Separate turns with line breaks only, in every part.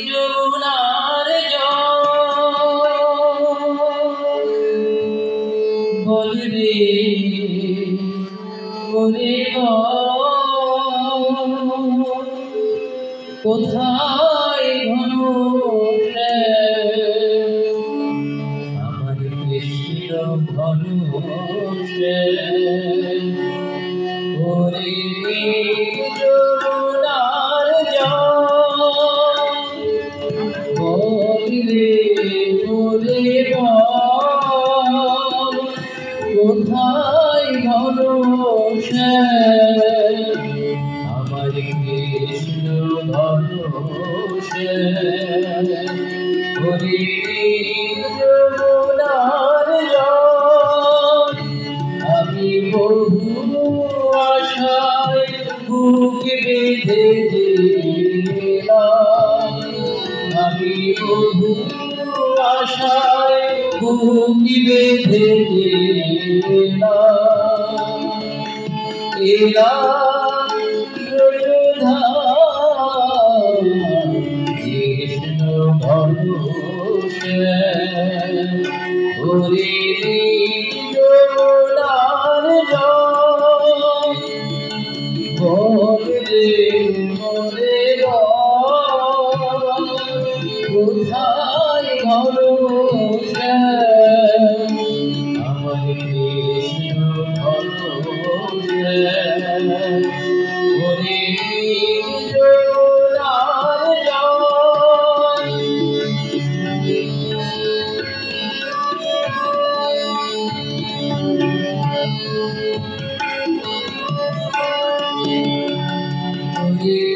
যমুনার বল রে ওরে কোথায় ঘন আমার কৃষ্ণ ঘন ওরে যমুনার বল রে ওরে কোথায় ঘন আমার কৃষ্ণ ঘন ওরে যমুনার আমি বহু আশায় বুক বেঁধে দিলাম আমি বহু আশায় বুক বেঁধে দিলাম কৃষ্ণ ঘন ওরে যমুনার বল রে ওরে কোথায় ঘন আমার কৃষ্ণ ঘন ওরে যমুনার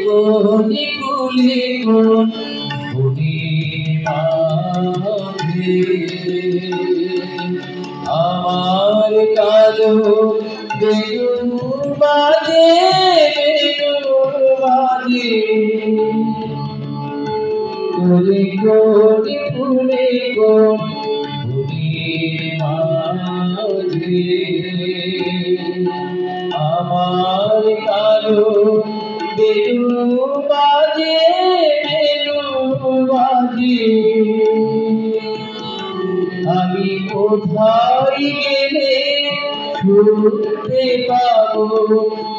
কোনি কুলে কোন আমার কালো বেনু বাজে কোনি কুলে কোন মাঝে আমার কালো বেনু বাজে আমি কোথায় গেলে শুনতে পাবো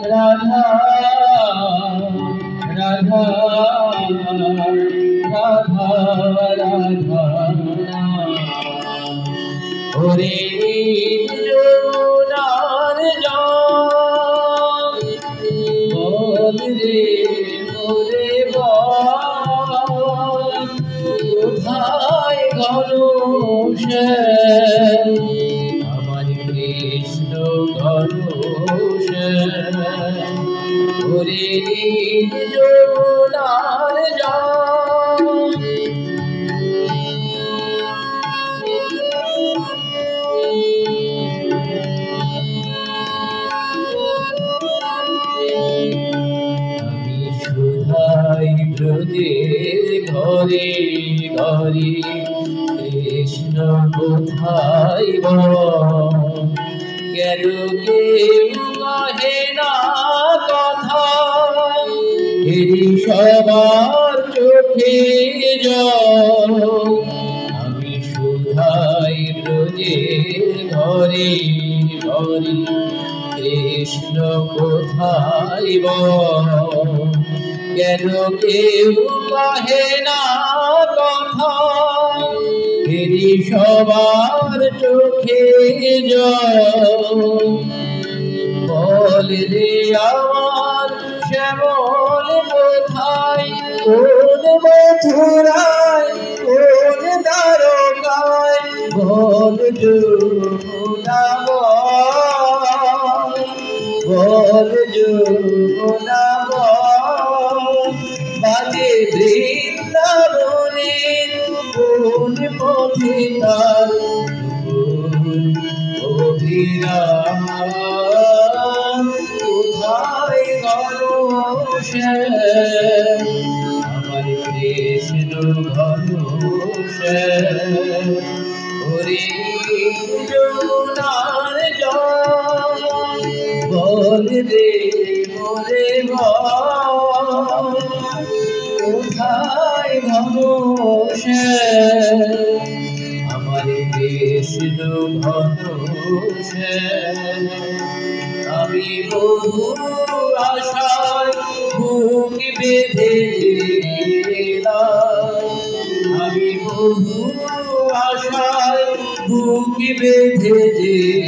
রাধা রাধা রাধা রাধা ওরে যমুনার বল রে ওরে কোথায় ঘন আমার কৃষ্ণ ঘন ওরে যমুনার আমি সুধাই ব্রজের ঘরে ঘরে কৃষ্ণ কোথায় কেন কেউ কহে না কথা এরি সবার চোখে আমি সুধাই ব্রজের ঘরে ঘরে কৃষ্ণ কোথায় কেন কেউ কহে না কথা এরি সবার চোখে বল রে আমার শ্যামল কোথায় কোন মথুরায় কোন দ্বারকায় বল যমুনা বল যমুনা বাজে বৃন্দাবনে কোন পথে তার অভিরাম কোথায় ঘন আমার কৃষ্ণ ঘন ওরে যমুনার বল রে ওরে কোথায় আমি বহু আশায় বুক বেঁধেছিলাম, আমি বহু আশায় বুক বেঁধেছিলাম,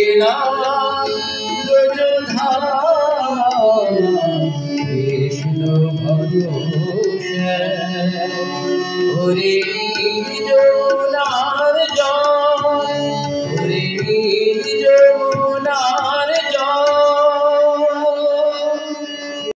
এলাম